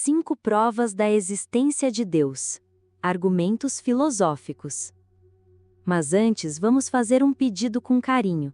5 provas da existência de Deus. Argumentos filosóficos. Mas antes, vamos fazer um pedido com carinho.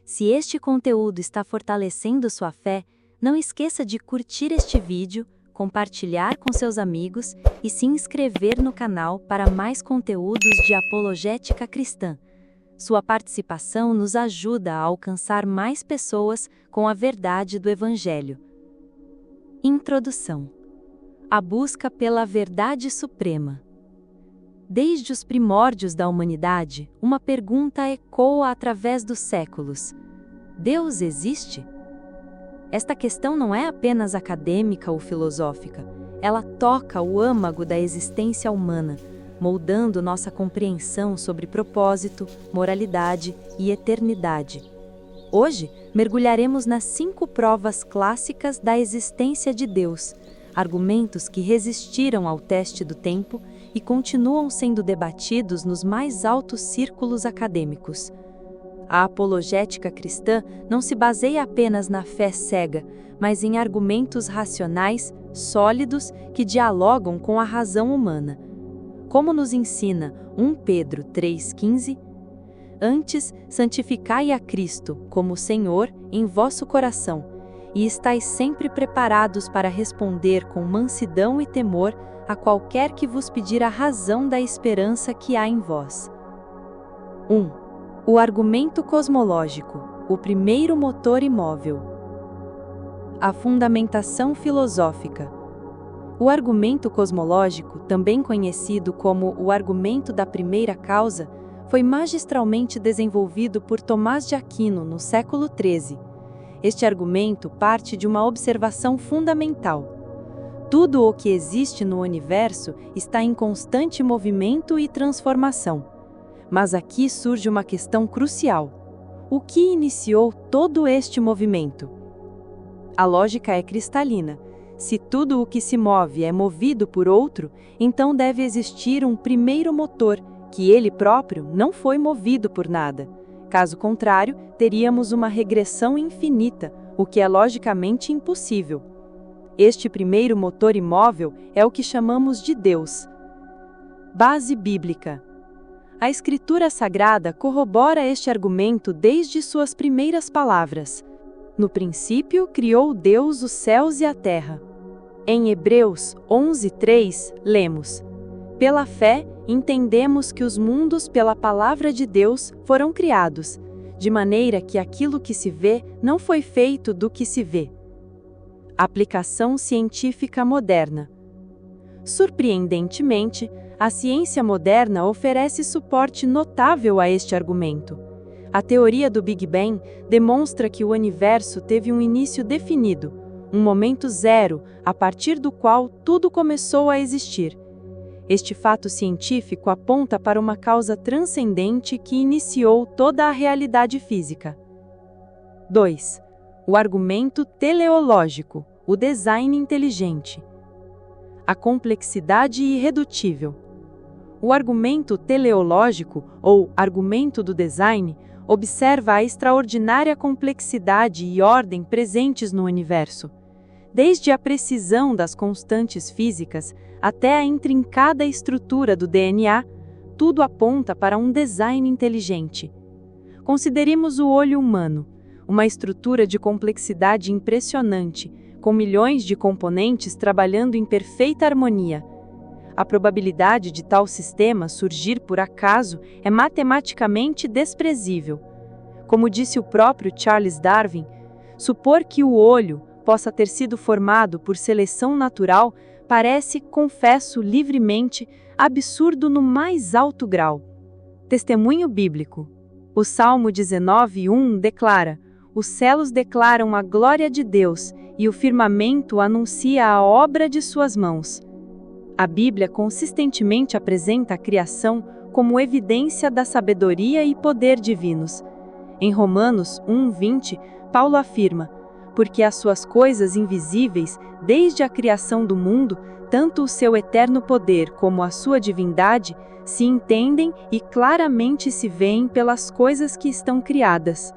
Se este conteúdo está fortalecendo sua fé, não esqueça de curtir este vídeo, compartilhar com seus amigos e se inscrever no canal para mais conteúdos de apologética cristã. Sua participação nos ajuda a alcançar mais pessoas com a verdade do Evangelho. Introdução. A busca pela verdade suprema. Desde os primórdios da humanidade, uma pergunta ecoa através dos séculos: Deus existe? Esta questão não é apenas acadêmica ou filosófica, ela toca o âmago da existência humana, moldando nossa compreensão sobre propósito, moralidade e eternidade. Hoje, mergulharemos nas 5 provas clássicas da existência de Deus, argumentos que resistiram ao teste do tempo e continuam sendo debatidos nos mais altos círculos acadêmicos. A apologética cristã não se baseia apenas na fé cega, mas em argumentos racionais, sólidos, que dialogam com a razão humana. Como nos ensina 1 Pedro 3,15, antes, santificai a Cristo como Senhor em vosso coração, e estais sempre preparados para responder com mansidão e temor a qualquer que vos pedir a razão da esperança que há em vós. 1. O argumento cosmológico, o primeiro motor imóvel. A fundamentação filosófica. O argumento cosmológico, também conhecido como o argumento da primeira causa, foi magistralmente desenvolvido por Tomás de Aquino no século XIII. Este argumento parte de uma observação fundamental. Tudo o que existe no universo está em constante movimento e transformação. Mas aqui surge uma questão crucial. O que iniciou todo este movimento? A lógica é cristalina. Se tudo o que se move é movido por outro, então deve existir um primeiro motor, que ele próprio não foi movido por nada. Caso contrário, teríamos uma regressão infinita, o que é logicamente impossível. Este primeiro motor imóvel é o que chamamos de Deus. Base bíblica. A Escritura Sagrada corrobora este argumento desde suas primeiras palavras. No princípio, criou Deus os céus e a terra. Em Hebreus 11:3, lemos: Pela fé, entendemos que os mundos pela palavra de Deus foram criados, de maneira que aquilo que se vê não foi feito do que se vê. Aplicação científica moderna. Surpreendentemente, a ciência moderna oferece suporte notável a este argumento. A teoria do Big Bang demonstra que o universo teve um início definido, um momento zero, a partir do qual tudo começou a existir. Este fato científico aponta para uma causa transcendente que iniciou toda a realidade física. 2. O argumento teleológico, o design inteligente. A complexidade irredutível. O argumento teleológico, ou argumento do design, observa a extraordinária complexidade e ordem presentes no universo. Desde a precisão das constantes físicas até a intrincada estrutura do DNA, tudo aponta para um design inteligente. Consideremos o olho humano, uma estrutura de complexidade impressionante, com milhões de componentes trabalhando em perfeita harmonia. A probabilidade de tal sistema surgir por acaso é matematicamente desprezível. Como disse o próprio Charles Darwin, supor que o olho possa ter sido formado por seleção natural parece, confesso livremente, absurdo no mais alto grau. Testemunho bíblico. O Salmo 19:1 declara: Os céus declaram a glória de Deus, e o firmamento anuncia a obra de suas mãos. A Bíblia consistentemente apresenta a criação como evidência da sabedoria e poder divinos. Em Romanos 1:20, Paulo afirma: Porque as suas coisas invisíveis, desde a criação do mundo, tanto o seu eterno poder como a sua divindade, se entendem e claramente se veem pelas coisas que estão criadas.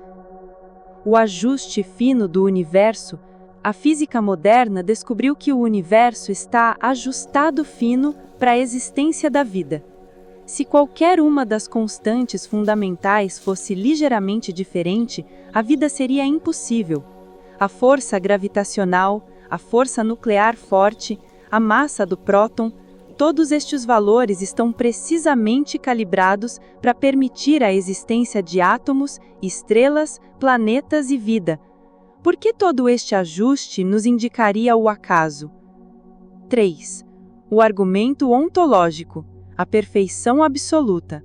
O ajuste fino do universo, A física moderna descobriu que o universo está ajustado fino para a existência da vida. Se qualquer uma das constantes fundamentais fosse ligeiramente diferente, a vida seria impossível. A força gravitacional, a força nuclear forte, a massa do próton, todos estes valores estão precisamente calibrados para permitir a existência de átomos, estrelas, planetas e vida. Por que todo este ajuste nos indicaria o acaso? 3. O argumento ontológico, a perfeição absoluta.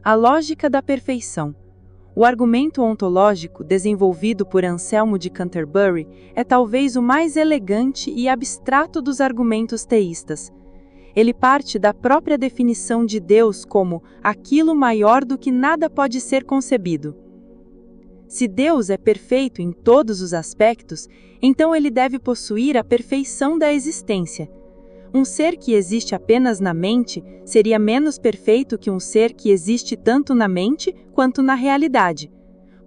A lógica da perfeição. O argumento ontológico, desenvolvido por Anselmo de Canterbury, é talvez o mais elegante e abstrato dos argumentos teístas. Ele parte da própria definição de Deus como aquilo maior do que nada pode ser concebido. Se Deus é perfeito em todos os aspectos, então ele deve possuir a perfeição da existência. Um ser que existe apenas na mente seria menos perfeito que um ser que existe tanto na mente quanto na realidade.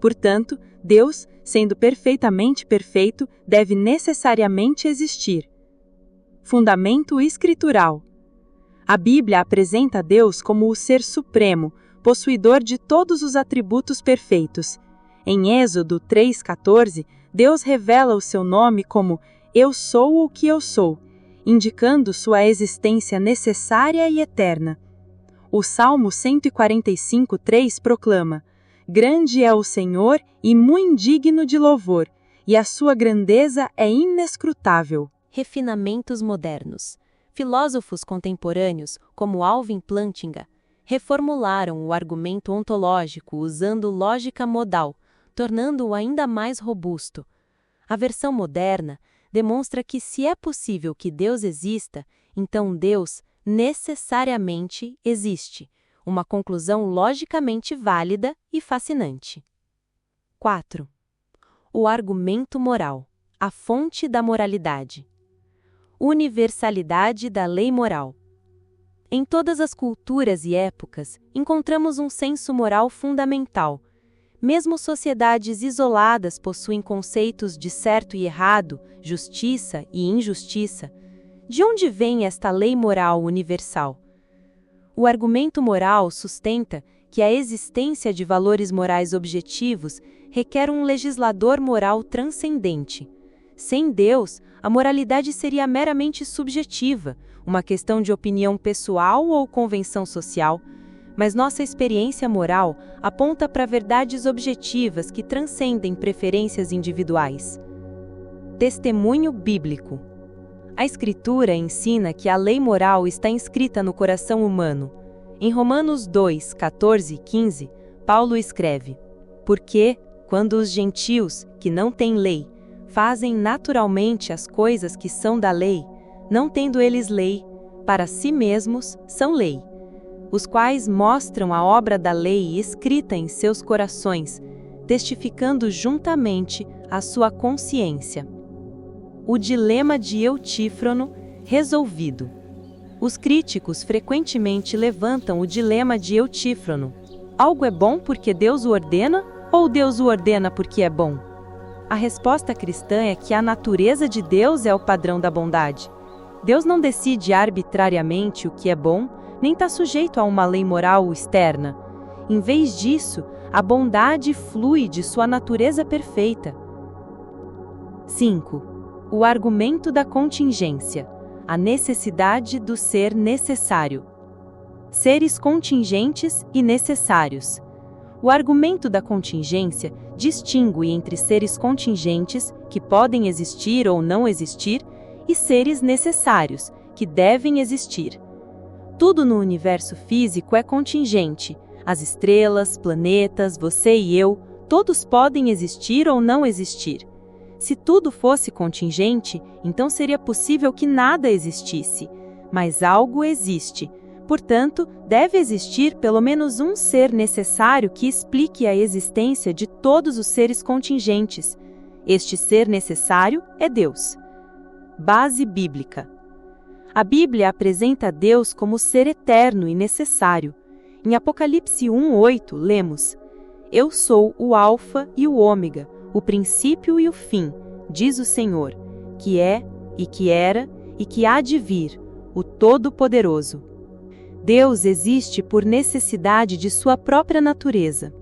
Portanto, Deus, sendo perfeitamente perfeito, deve necessariamente existir. Fundamento escritural. A Bíblia apresenta Deus como o Ser Supremo, possuidor de todos os atributos perfeitos. Em Êxodo 3,14, Deus revela o seu nome como Eu sou o que eu sou, indicando sua existência necessária e eterna. O Salmo 145,3 proclama: Grande é o Senhor e muito digno de louvor, e a sua grandeza é inescrutável. Refinamentos modernos. Filósofos contemporâneos, como Alvin Plantinga, reformularam o argumento ontológico usando lógica modal, tornando-o ainda mais robusto. A versão moderna demonstra que se é possível que Deus exista, então Deus necessariamente existe, uma conclusão logicamente válida e fascinante. 4. O argumento moral, a fonte da moralidade. Universalidade da lei moral. Em todas as culturas e épocas, encontramos um senso moral fundamental. Mesmo sociedades isoladas possuem conceitos de certo e errado, justiça e injustiça. De onde vem esta lei moral universal? O argumento moral sustenta que a existência de valores morais objetivos requer um legislador moral transcendente. Sem Deus, a moralidade seria meramente subjetiva, uma questão de opinião pessoal ou convenção social, mas nossa experiência moral aponta para verdades objetivas que transcendem preferências individuais. Testemunho bíblico. A Escritura ensina que a lei moral está inscrita no coração humano. Em Romanos 2, 14 e 15, Paulo escreve: Porque, quando os gentios, que não têm lei, fazem naturalmente as coisas que são da lei, não tendo eles lei, para si mesmos são lei, os quais mostram a obra da lei escrita em seus corações, testificando juntamente a sua consciência. O dilema de Eutífrono, resolvido. Os críticos frequentemente levantam o dilema de Eutífrono. Algo é bom porque Deus o ordena, ou Deus o ordena porque é bom? A resposta cristã é que a natureza de Deus é o padrão da bondade. Deus não decide arbitrariamente o que é bom, nem está sujeito a uma lei moral externa. Em vez disso, a bondade flui de sua natureza perfeita. 5. O argumento da contingência, a necessidade do ser necessário. Seres contingentes e necessários. O argumento da contingência distingue entre seres contingentes, que podem existir ou não existir, e seres necessários, que devem existir. Tudo no universo físico é contingente. As estrelas, planetas, você e eu, todos podem existir ou não existir. Se tudo fosse contingente, então seria possível que nada existisse. Mas algo existe. Portanto, deve existir pelo menos um ser necessário que explique a existência de todos os seres contingentes. Este ser necessário é Deus. Base bíblica. A Bíblia apresenta Deus como ser eterno e necessário. Em Apocalipse 1:8, lemos: Eu sou o Alfa e o Ômega, o princípio e o fim, diz o Senhor, que é, e que era, e que há de vir, o Todo-Poderoso. Deus existe por necessidade de sua própria natureza.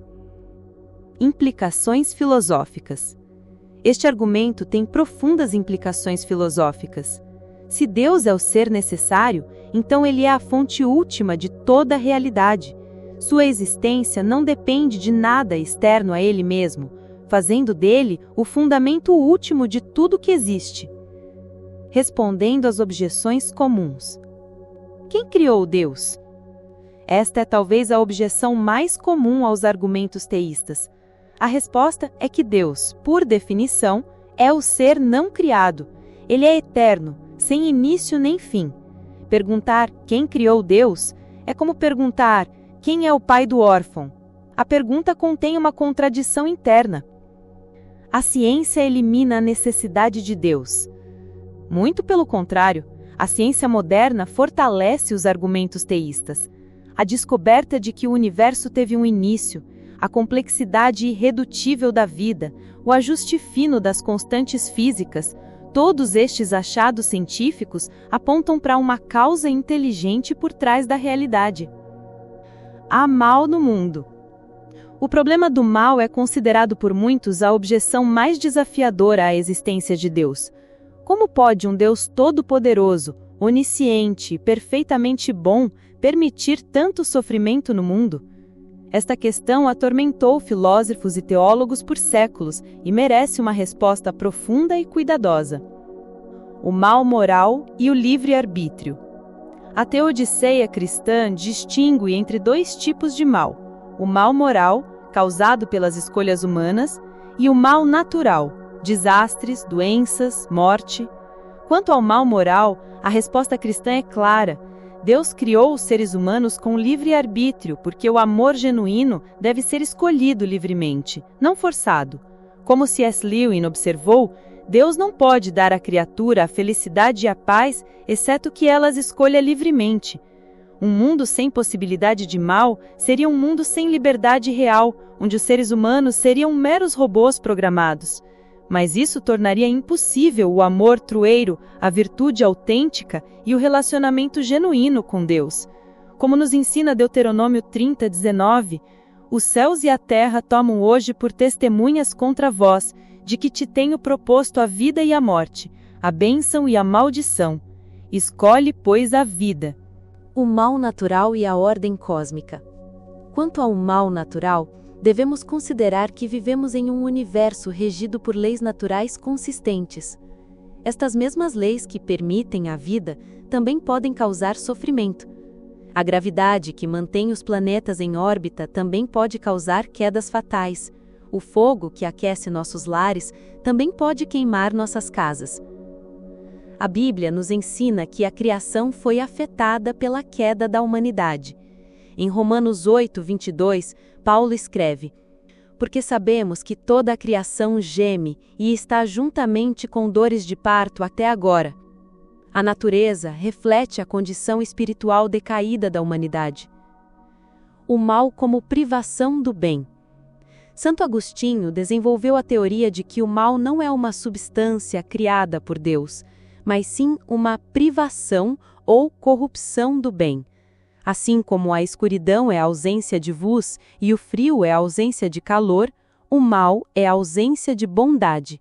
Implicações filosóficas. Este argumento tem profundas implicações filosóficas. Se Deus é o ser necessário, então ele é a fonte última de toda a realidade. Sua existência não depende de nada externo a ele mesmo, fazendo dele o fundamento último de tudo que existe. Respondendo às objeções comuns. Quem criou Deus? Esta é talvez a objeção mais comum aos argumentos teístas. A resposta é que Deus, por definição, é o ser não criado. Ele é eterno, sem início nem fim. Perguntar quem criou Deus é como perguntar quem é o pai do órfão. A pergunta contém uma contradição interna. A ciência elimina a necessidade de Deus. Muito pelo contrário, a ciência moderna fortalece os argumentos teístas. A descoberta de que o universo teve um início, a complexidade irredutível da vida, o ajuste fino das constantes físicas, todos estes achados científicos apontam para uma causa inteligente por trás da realidade. Há mal no mundo. O problema do mal é considerado por muitos a objeção mais desafiadora à existência de Deus. Como pode um Deus todo-poderoso, onisciente e perfeitamente bom permitir tanto sofrimento no mundo? Esta questão atormentou filósofos e teólogos por séculos e merece uma resposta profunda e cuidadosa. O mal moral e o livre-arbítrio. A teodiceia cristã distingue entre dois tipos de mal: o mal moral, causado pelas escolhas humanas, e o mal natural, desastres, doenças, morte. Quanto ao mal moral, a resposta cristã é clara. Deus criou os seres humanos com livre-arbítrio, porque o amor genuíno deve ser escolhido livremente, não forçado. Como C.S. Lewis observou, Deus não pode dar à criatura a felicidade e a paz, exceto que ela as escolha livremente. Um mundo sem possibilidade de mal seria um mundo sem liberdade real, onde os seres humanos seriam meros robôs programados. Mas isso tornaria impossível o amor trueiro, a virtude autêntica e o relacionamento genuíno com Deus. Como nos ensina Deuteronômio 30:19, os céus e a terra tomam hoje por testemunhas contra vós, de que te tenho proposto a vida e a morte, a bênção e a maldição. Escolhe, pois, a vida. O mal natural e a ordem cósmica. Quanto ao mal natural, devemos considerar que vivemos em um universo regido por leis naturais consistentes. Estas mesmas leis que permitem a vida também podem causar sofrimento. A gravidade que mantém os planetas em órbita também pode causar quedas fatais. O fogo que aquece nossos lares também pode queimar nossas casas. A Bíblia nos ensina que a criação foi afetada pela queda da humanidade. Em Romanos 8:22, Paulo escreve: porque sabemos que toda a criação geme e está juntamente com dores de parto até agora. A natureza reflete a condição espiritual decaída da humanidade. O mal como privação do bem. Santo Agostinho desenvolveu a teoria de que o mal não é uma substância criada por Deus, mas sim uma privação ou corrupção do bem. Assim como a escuridão é a ausência de luz e o frio é a ausência de calor, o mal é a ausência de bondade.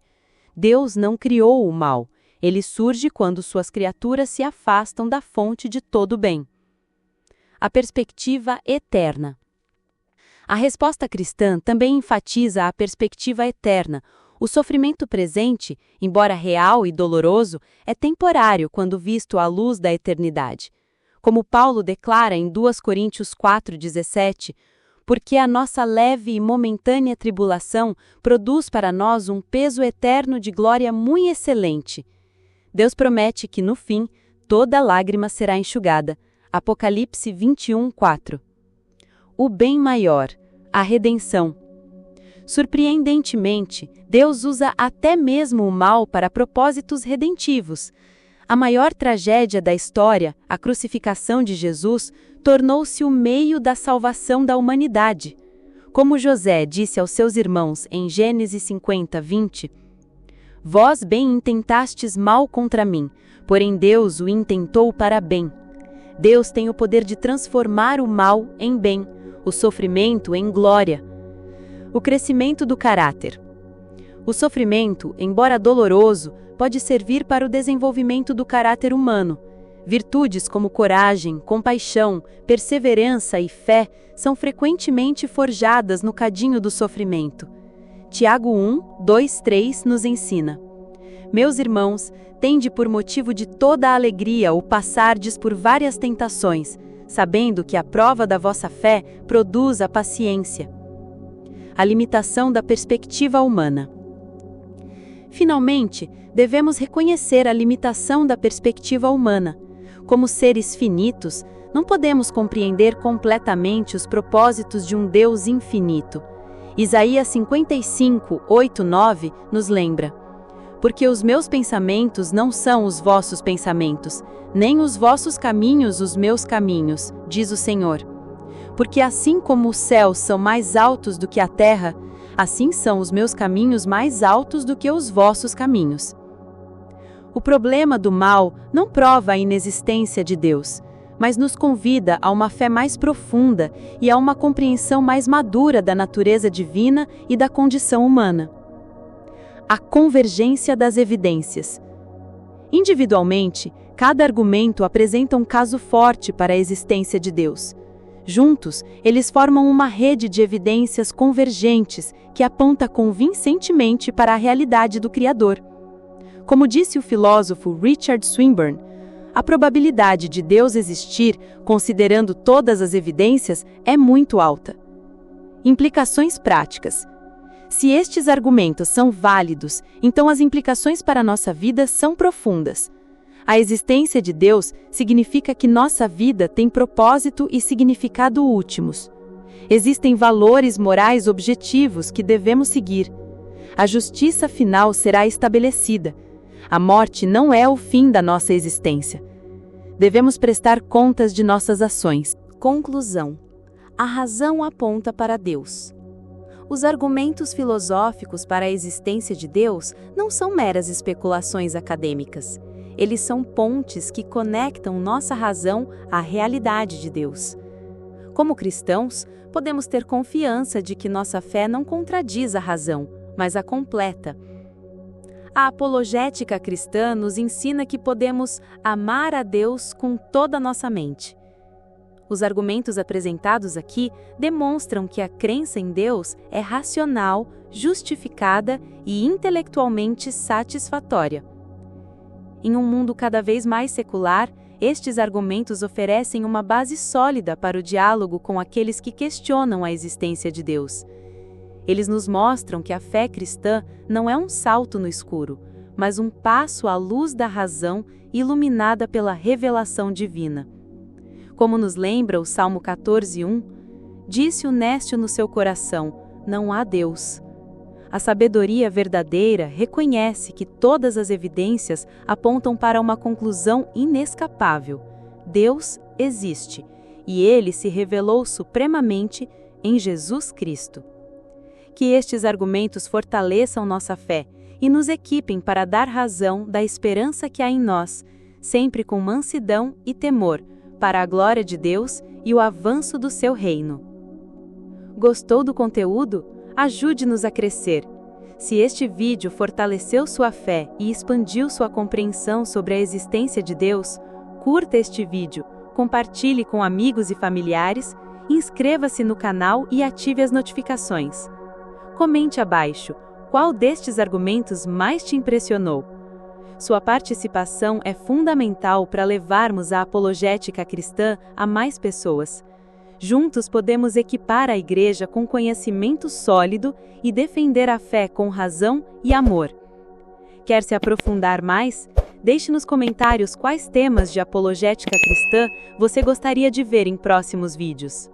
Deus não criou o mal, ele surge quando suas criaturas se afastam da fonte de todo o bem. A perspectiva eterna. A resposta cristã também enfatiza a perspectiva eterna. O sofrimento presente, embora real e doloroso, é temporário quando visto à luz da eternidade. Como Paulo declara em 2 Coríntios 4:17, porque a nossa leve e momentânea tribulação produz para nós um peso eterno de glória muito excelente. Deus promete que, no fim, toda lágrima será enxugada. Apocalipse 21:4. O bem maior, a redenção. Surpreendentemente, Deus usa até mesmo o mal para propósitos redentivos. A maior tragédia da história, a crucificação de Jesus, tornou-se o meio da salvação da humanidade. Como José disse aos seus irmãos em Gênesis 50:20, Vós bem intentastes mal contra mim, porém Deus o intentou para bem. Deus tem o poder de transformar o mal em bem, o sofrimento em glória. O crescimento do caráter. O sofrimento, embora doloroso, pode servir para o desenvolvimento do caráter humano. Virtudes como coragem, compaixão, perseverança e fé são frequentemente forjadas no cadinho do sofrimento. Tiago 1, 2, 3 nos ensina: Meus irmãos, tende por motivo de toda a alegria o passardes por várias tentações, sabendo que a prova da vossa fé produz a paciência. A limitação da perspectiva humana. Finalmente, devemos reconhecer a limitação da perspectiva humana. Como seres finitos, não podemos compreender completamente os propósitos de um Deus infinito. Isaías 55, 8, 9 nos lembra: Porque os meus pensamentos não são os vossos pensamentos, nem os vossos caminhos os meus caminhos, diz o Senhor. Porque assim como os céus são mais altos do que a terra, assim são os meus caminhos mais altos do que os vossos caminhos. O problema do mal não prova a inexistência de Deus, mas nos convida a uma fé mais profunda e a uma compreensão mais madura da natureza divina e da condição humana. A convergência das evidências. Individualmente, cada argumento apresenta um caso forte para a existência de Deus. Juntos, eles formam uma rede de evidências convergentes que aponta convincentemente para a realidade do Criador. Como disse o filósofo Richard Swinburne, a probabilidade de Deus existir, considerando todas as evidências, é muito alta. Implicações práticas. Se estes argumentos são válidos, então as implicações para a nossa vida são profundas. A existência de Deus significa que nossa vida tem propósito e significado últimos. Existem valores morais objetivos que devemos seguir. A justiça final será estabelecida. A morte não é o fim da nossa existência. Devemos prestar contas de nossas ações. Conclusão. A razão aponta para Deus. Os argumentos filosóficos para a existência de Deus não são meras especulações acadêmicas. Eles são pontes que conectam nossa razão à realidade de Deus. Como cristãos, podemos ter confiança de que nossa fé não contradiz a razão, mas a completa. A apologética cristã nos ensina que podemos amar a Deus com toda a nossa mente. Os argumentos apresentados aqui demonstram que a crença em Deus é racional, justificada e intelectualmente satisfatória. Em um mundo cada vez mais secular, estes argumentos oferecem uma base sólida para o diálogo com aqueles que questionam a existência de Deus. Eles nos mostram que a fé cristã não é um salto no escuro, mas um passo à luz da razão iluminada pela revelação divina. Como nos lembra o Salmo 14:1, disse o nécio no seu coração: não há Deus. A sabedoria verdadeira reconhece que todas as evidências apontam para uma conclusão inescapável: Deus existe, e Ele se revelou supremamente em Jesus Cristo. Que estes argumentos fortaleçam nossa fé e nos equipem para dar razão da esperança que há em nós, sempre com mansidão e temor, para a glória de Deus e o avanço do seu reino. Gostou do conteúdo? Ajude-nos a crescer. Se este vídeo fortaleceu sua fé e expandiu sua compreensão sobre a existência de Deus, curta este vídeo, compartilhe com amigos e familiares, inscreva-se no canal e ative as notificações. Comente abaixo qual destes argumentos mais te impressionou. Sua participação é fundamental para levarmos a apologética cristã a mais pessoas. Juntos podemos equipar a Igreja com conhecimento sólido e defender a fé com razão e amor. Quer se aprofundar mais? Deixe nos comentários quais temas de apologética cristã você gostaria de ver em próximos vídeos.